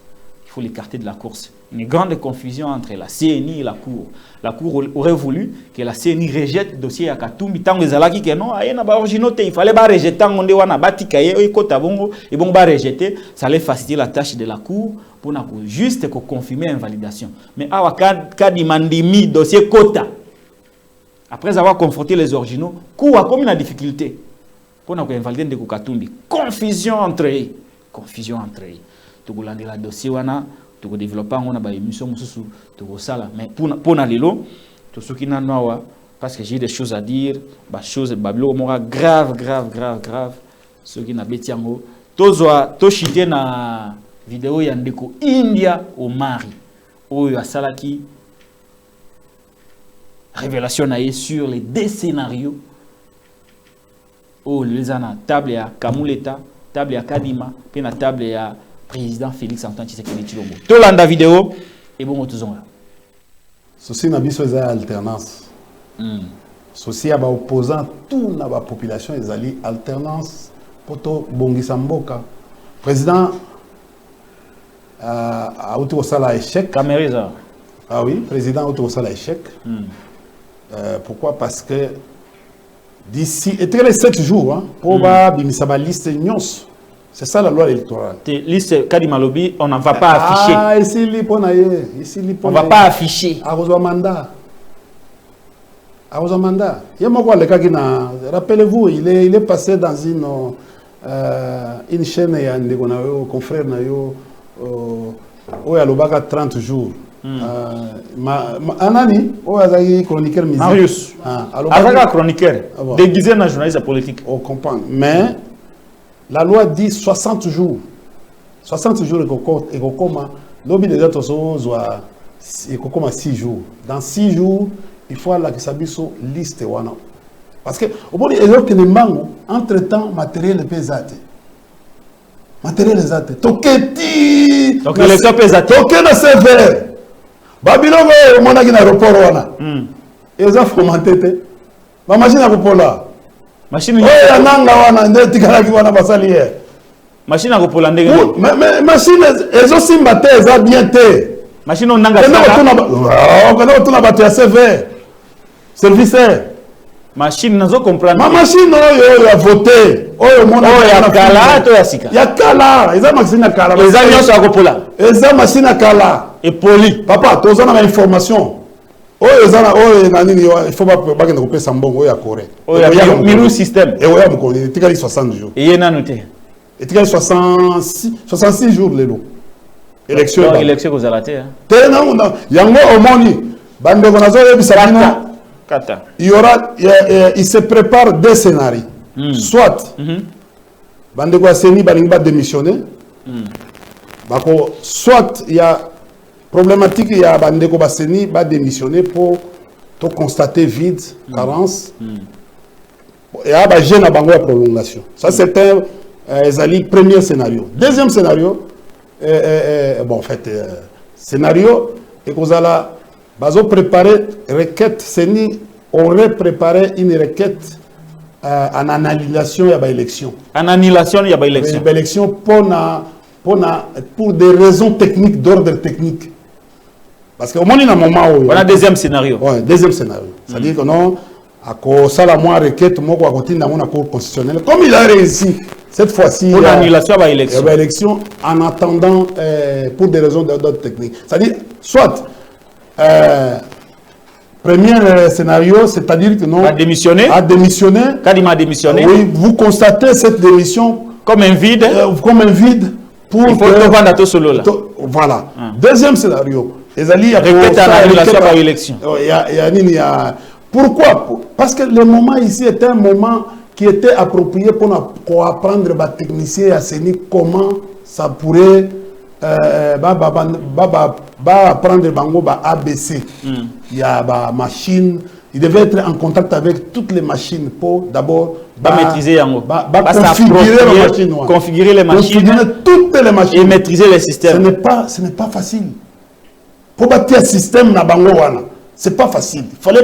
Il faut l'écarter de la course. Une grande confusion entre la CNI et la Cour. La Cour aurait voulu que la CNI rejette le dossier à Katumbi. Tant que Zalaki que non, il fallait pas rejeter et bon rejeter, ça allait faciliter la tâche de la Cour pour juste confirmer l'invalidation. Mais quand il m'a mis dossier quota, après avoir confronté les originaux, Cour a comme une difficulté pour invalider de Katumbi. Confusion entre eux. Confusion entre eux. Tout le dossier tu développer on a ba émission mususu tu sala mais pour na lelo tout ce qui n'a noa parce que j'ai des choses à dire ba choses bablo mora grave ce qui na betiango tozwa to chité na vidéo ya ndeko India au mari oyo asalaki révélation na sur les deux scénarios oh les ana table ya Kamuleta table ya Kadima puis na table ya président Félix Antoine Tshisekedi Tshilombo. Tout la vidéo et bon tous là. Ceci n'a pas besoin alternance. Ceci a opposant toute la population ils allaient alternance pour tout bongisa mboka. Président a auto sala échec. Camériza. Ah oui, président auto sala échec. Pourquoi? Parce que d'ici et très les 7 jours hein, pour bimisa ba liste nyons. C'est ça la loi électorale. Liste Kadimalobi, on ne va pas afficher. Ah, ici, on ne va pas afficher. Arrosomanda. Rappelez-vous, il est passé dans une chaîne, un confrère, où il y a 30 jours. Anani, où il y a chroniqueur musique. Marius. Avec chroniqueur, déguisé dans journaliste politique. On comprend. Mais la loi dit 60 jours. 60 jours et kokoma. L'objet des autres et kokoma 6 jours. Dans 6 jours, il faut la kisabiso liste wana. Parce que au bout des autres ne mango entre-temps matériel pesate. Matériel pesate. Toketi. Donc les gens pesate. Toké na sévère. Babylone au monde qui na aéroport wana. Et ils ont fomenté. Ma machine à popola. Machine ya nanga wana ndeti kala ki wana basalier. Machine à popola ndenge. Mais machine ezo simba te eza bien te. Machine on nanga. Quand on a bateau à sévère. Service. Machine, nous comprendre. Ma machine, il a voté. Il y a Kala, il y a Kala. Il y a machine à Kala. Les avions sont à Copola. Il y a machine à Kala. Et poli. Papa, tu as une information. Il faut pas que nous fassions bon. Il y a Corée. Il y a un système. Et il y a 60 jours. Et il y a noté. Et il y a 66 jours les lots. Élection. Élection aux alatés. Il y a un moni. Il se prépare des scénarios. Soit, Bandego Asseni va démissionner. Soit, il y a problématique, il y a Bandego Asseni va démissionner pour constater vide, carence. Et il y a une prolongation. Ça, c'est un premier scénario. Deuxième scénario, bon, en fait, scénario, et que vous allez préparer requête, Seni aurait préparé une requête en annulation de l'élection. En annulation de l'élection. L'élection pour des raisons techniques, d'ordre technique. Parce qu'au moins, il y a un moment où... On a un deuxième scénario. Oui, deuxième scénario. C'est-à-dire que non, à cause de la requête, moi, je continue dans la Cour constitutionnelle. Comme il a réussi, cette fois-ci... Pour l'annulation de l'élection. Il y a l'élection en attendant pour des raisons d'ordre technique. C'est-à-dire, soit... premier scénario, c'est-à-dire que non... A démissionné. Quand il m'a démissionné. Oui, vous constatez cette démission... Comme un vide. Pour il faut que vendre à tout solo là. Voilà. Deuxième scénario. Répète en annulation par élection. Pourquoi? Parce que le moment ici était un moment qui était approprié pour apprendre aux techniciens à Seni comment ça pourrait apprendre Bango ABC. Il y a des machines. Il devait être en contact avec toutes les machines pour d'abord maîtriser configurer les machines, toutes les machines et maîtriser les systèmes. Ce n'est pas facile. Pour bâtir un système na Bango wana, c'est pas facile. Il fallait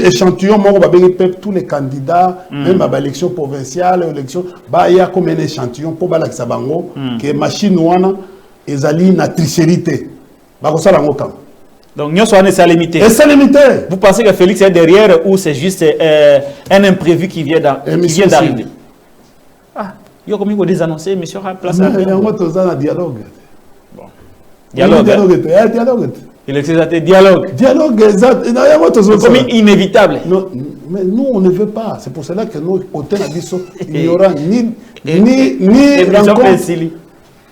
échantillon tous les candidats, même à l'élection provinciale, l'élection, il y a comme un échantillon pour balakisa Bango que machine wana ezali na tricherité. Donc, nous sommes limité. Et c'est limité. Vous pensez que Félix est derrière ou c'est juste un imprévu qui vient d'arriver? Ah, il y a comme il des annoncés, monsieur a placé. Il y a un dialogue. Bon. Dialogue. Il existe dialogue. Dialogue, exact. Comme inévitable. Non, mais nous, on ne veut pas. C'est pour cela que nous, au Ténabiso, il n'y aura ni rencontre,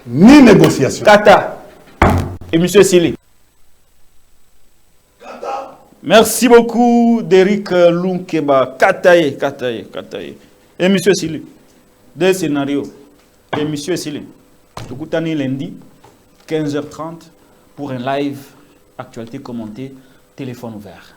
ni négociation. Kata. Et monsieur Sili. Merci beaucoup d'Eric Lunkeba. Kataye. Et monsieur Sili. Deux scénarios. Et monsieur Sili. Tout lundi, 15h30, pour un live actualité commentée, téléphone ouvert.